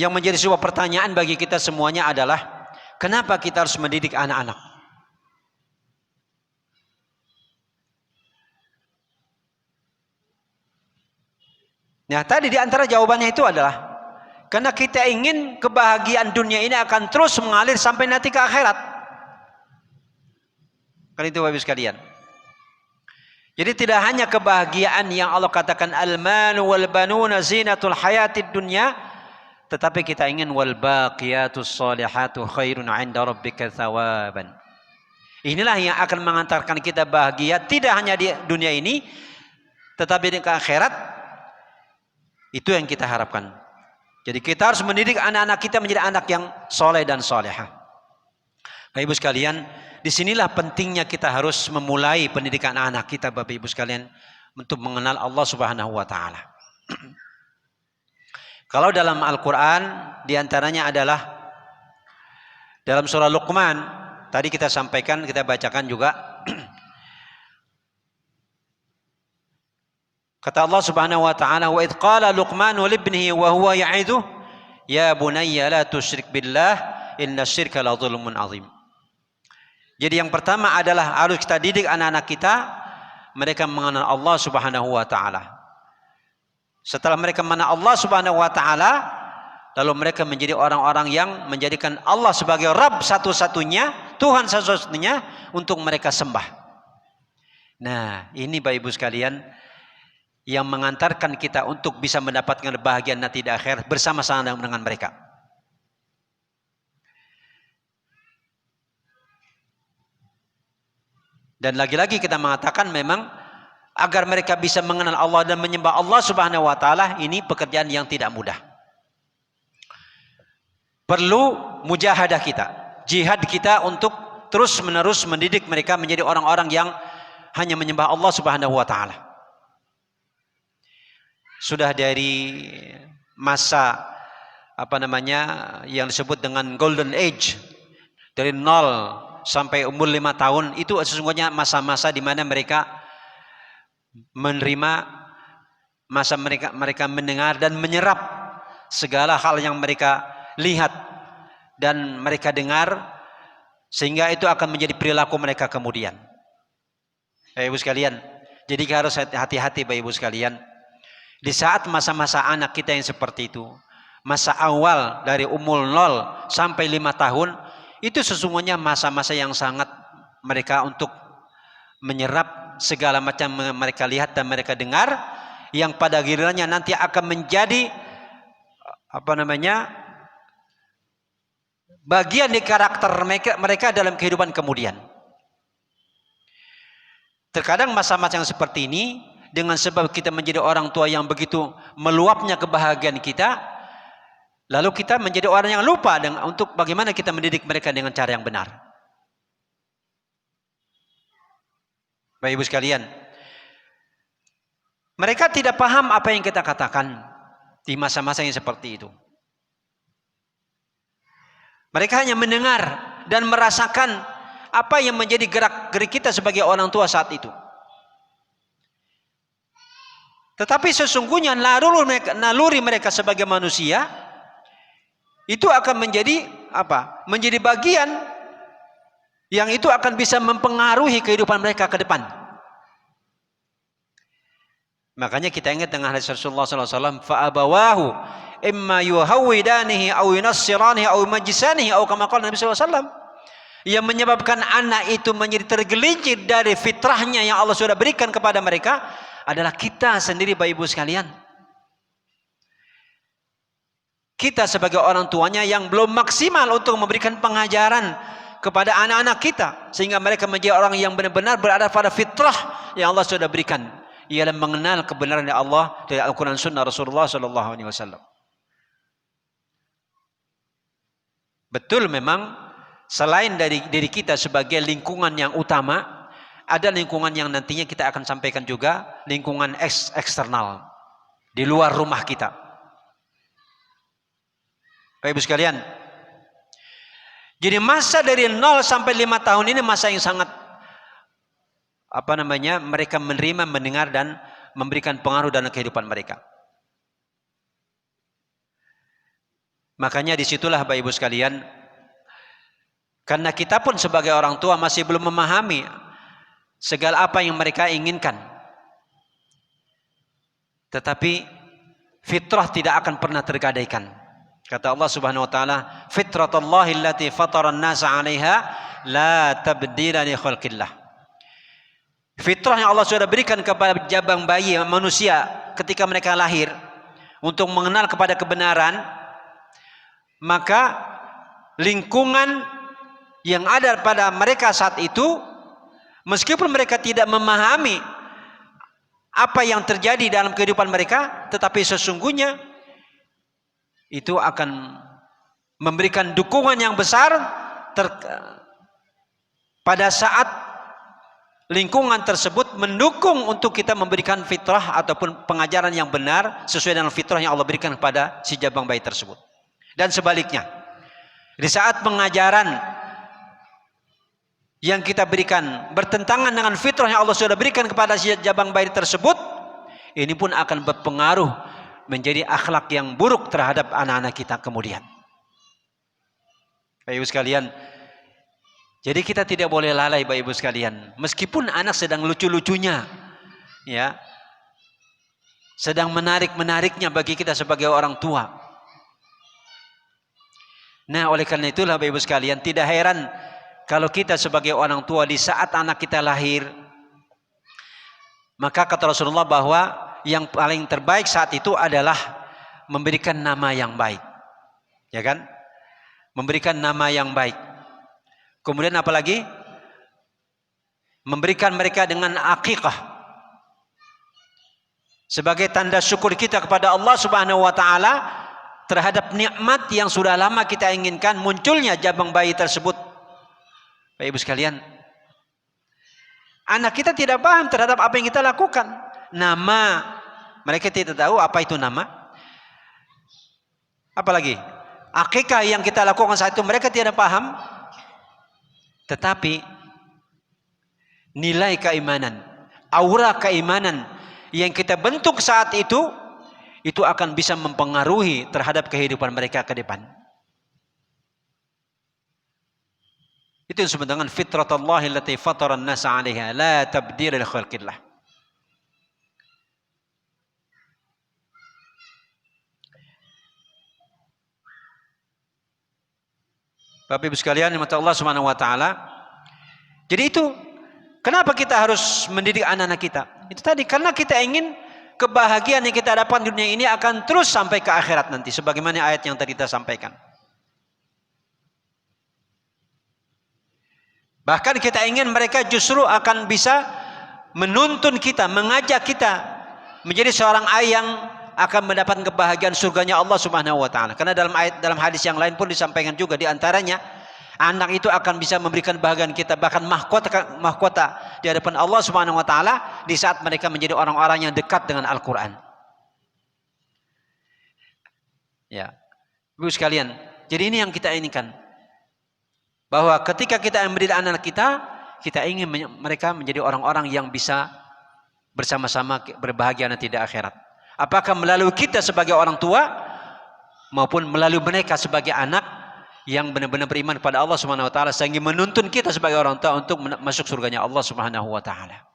Yang menjadi sebuah pertanyaan bagi kita semuanya adalah, kenapa kita harus mendidik anak-anak? Nah, tadi di antara jawabannya itu adalah karena kita ingin kebahagiaan dunia ini akan terus mengalir sampai nanti ke akhirat. Kan itu Bapak Ibu sekalian. Jadi tidak hanya kebahagiaan yang Allah katakan al-malu wal banuna zinatul hayatid dunya, tetapi kita ingin wal baqiyatus salihatu khairun 'inda rabbika thawaban. Inilah yang akan mengantarkan kita bahagia tidak hanya di dunia ini tetapi di akhirat. Itu yang kita harapkan. Jadi kita harus mendidik anak-anak kita menjadi anak yang soleh dan solehah. Bapak Ibu sekalian, disinilah pentingnya kita harus memulai pendidikan anak kita, Bapak Ibu sekalian, untuk mengenal Allah Subhanahu wa Ta'ala. Kalau dalam Al-Quran, diantaranya adalah dalam surah Luqman, tadi kita sampaikan, kita bacakan juga. Kata Allah Subhanahu wa Ta'ala, wa idh qala Luqmanu libnihi wa huwa ya'idhu ya bunayya la tusyrik billah inna syirka la dhulmun azim. Jadi yang pertama adalah harus kita didik anak-anak kita mereka mengenal Allah Subhanahu wa Ta'ala. Setelah mereka mengenal Allah Subhanahu wa Ta'ala, lalu mereka menjadi orang-orang yang menjadikan Allah sebagai Rabb satu-satunya, Tuhan satu-satunya untuk mereka sembah. Nah, ini Bapak Ibu sekalian yang mengantarkan kita untuk bisa mendapatkan kebahagiaan nanti di akhir bersama-sama dengan mereka. Dan lagi-lagi kita mengatakan memang agar mereka bisa mengenal Allah dan menyembah Allah Subhanahu wa Ta'ala, ini pekerjaan yang tidak mudah. Perlu mujahadah kita, jihad kita untuk terus-menerus mendidik mereka menjadi orang-orang yang hanya menyembah Allah Subhanahu wa Ta'ala. Sudah dari masa yang disebut dengan golden age, dari 0 sampai umur 5 tahun, itu sesungguhnya masa-masa di mana mereka menerima, masa mereka mendengar dan menyerap segala hal yang mereka lihat dan mereka dengar, sehingga itu akan menjadi perilaku mereka kemudian. Bapak Ibu sekalian, jadi harus hati-hati Bapak Ibu sekalian. Di saat masa-masa anak kita yang seperti itu, masa awal dari umur 0 sampai 5 tahun, itu sesungguhnya masa-masa yang sangat mereka untuk menyerap segala macam mereka lihat dan mereka dengar, yang pada gilirannya nanti akan menjadi bagian di karakter mereka dalam kehidupan kemudian. Terkadang masa-masa yang seperti ini, dengan sebab kita menjadi orang tua yang begitu meluapnya kebahagiaan kita, lalu kita menjadi orang yang lupa untuk bagaimana kita mendidik mereka dengan cara yang benar. Bapak Ibu sekalian, mereka tidak paham apa yang kita katakan di masa-masa yang seperti itu. Mereka hanya mendengar dan merasakan apa yang menjadi gerak-gerik kita sebagai orang tua saat itu. Tetapi sesungguhnya naluri mereka sebagai manusia itu akan menjadi menjadi bagian yang itu akan bisa mempengaruhi kehidupan mereka ke depan. Makanya kita ingat dengan hadis Rasulullah SAW, fa'abawahu imma yuhawwidanihi aw yunassiranihi aw yumajjisanihi aw kama qala Nabi SAW. Yang menyebabkan anak itu menjadi tergelincir dari fitrahnya yang Allah sudah berikan kepada mereka adalah kita sendiri Bapak Ibu sekalian. Kita sebagai orang tuanya yang belum maksimal untuk memberikan pengajaran kepada anak-anak kita, sehingga mereka menjadi orang yang benar-benar berada pada fitrah yang Allah sudah berikan, ialah mengenal kebenaran dari Allah dari Al-Quran Sunnah Rasulullah SAW. Betul, memang selain dari diri kita sebagai lingkungan yang utama, ada lingkungan yang nantinya kita akan sampaikan juga, lingkungan eksternal di luar rumah kita. Bapak Ibu sekalian, jadi masa dari 0 sampai 5 tahun ini masa yang sangat mereka menerima, mendengar dan memberikan pengaruh dalam kehidupan mereka. Makanya disitulah Bapak Ibu sekalian, karena kita pun sebagai orang tua masih belum memahami segala apa yang mereka inginkan. Tetapi fitrah tidak akan pernah tergadaikan. Kata Allah Subhanahu wa taala, "Fitratallahi allati fatara an-nasa 'alaiha la tabdila li khalqillah." Fitrah yang Allah sudah berikan kepada jabang bayi manusia ketika mereka lahir untuk mengenal kepada kebenaran, maka lingkungan yang ada pada mereka saat itu, meskipun mereka tidak memahami apa yang terjadi dalam kehidupan mereka, tetapi sesungguhnya itu akan memberikan dukungan yang besar pada saat lingkungan tersebut mendukung untuk kita memberikan fitrah ataupun pengajaran yang benar sesuai dengan fitrah yang Allah berikan kepada si jabang bayi tersebut. Dan sebaliknya, di saat pengajaran yang kita berikan bertentangan dengan fitrah yang Allah sudah berikan kepada si jabang bayi tersebut, ini pun akan berpengaruh menjadi akhlak yang buruk terhadap anak-anak kita kemudian. Bapak Ibu sekalian, jadi kita tidak boleh lalai Bapak Ibu sekalian, meskipun anak sedang lucu-lucunya, ya, sedang menarik-menariknya bagi kita sebagai orang tua. Nah, oleh karena itulah Bapak Ibu sekalian, tidak heran kalau kita sebagai orang tua di saat anak kita lahir, maka kata Rasulullah bahwa yang paling terbaik saat itu adalah memberikan nama yang baik, ya kan? Memberikan nama yang baik. Kemudian apalagi? Memberikan mereka dengan akikah sebagai tanda syukur kita kepada Allah Subhanahu wa taala terhadap nikmat yang sudah lama kita inginkan, munculnya jabang bayi tersebut. Bapak Ibu sekalian, anak kita tidak paham terhadap apa yang kita lakukan. Nama, mereka tidak tahu apa itu nama. Apalagi akikah yang kita lakukan saat itu mereka tidak paham. Tetapi nilai keimanan, aura keimanan yang kita bentuk saat itu akan bisa mempengaruhi terhadap kehidupan mereka ke depan. Itu yang disebut dengan fitratallahi allati fatara an-nasa 'alaiha la tabdila li khalqillah. Bapak Ibu sekalian, mata Allah Subhanahu wa taala. Jadi itu kenapa kita harus mendidik anak-anak kita? Itu tadi karena kita ingin kebahagiaan yang kita dapat di dunia ini akan terus sampai ke akhirat nanti, sebagaimana ayat yang tadi kita sampaikan. Bahkan kita ingin mereka justru akan bisa menuntun kita, mengajak kita menjadi seorang ayang akan mendapatkan kebahagiaan surganya Allah Subhanahu wa taala. Karena dalam hadis yang lain pun disampaikan juga, di antaranya anak itu akan bisa memberikan kebahagiaan kita, bahkan mahkota di hadapan Allah Subhanahu wa taala di saat mereka menjadi orang-orang yang dekat dengan Al-Qur'an. Ya. Ibu sekalian, jadi ini yang kita inginkan. Bahwa ketika kita mendidik anak kita ingin mereka menjadi orang-orang yang bisa bersama-sama berbahagia nanti di akhirat. Apakah melalui kita sebagai orang tua maupun melalui mereka sebagai anak yang benar-benar beriman kepada Allah Subhanahu wa taala sehingga menuntun kita sebagai orang tua untuk masuk surganya Allah Subhanahu wa taala.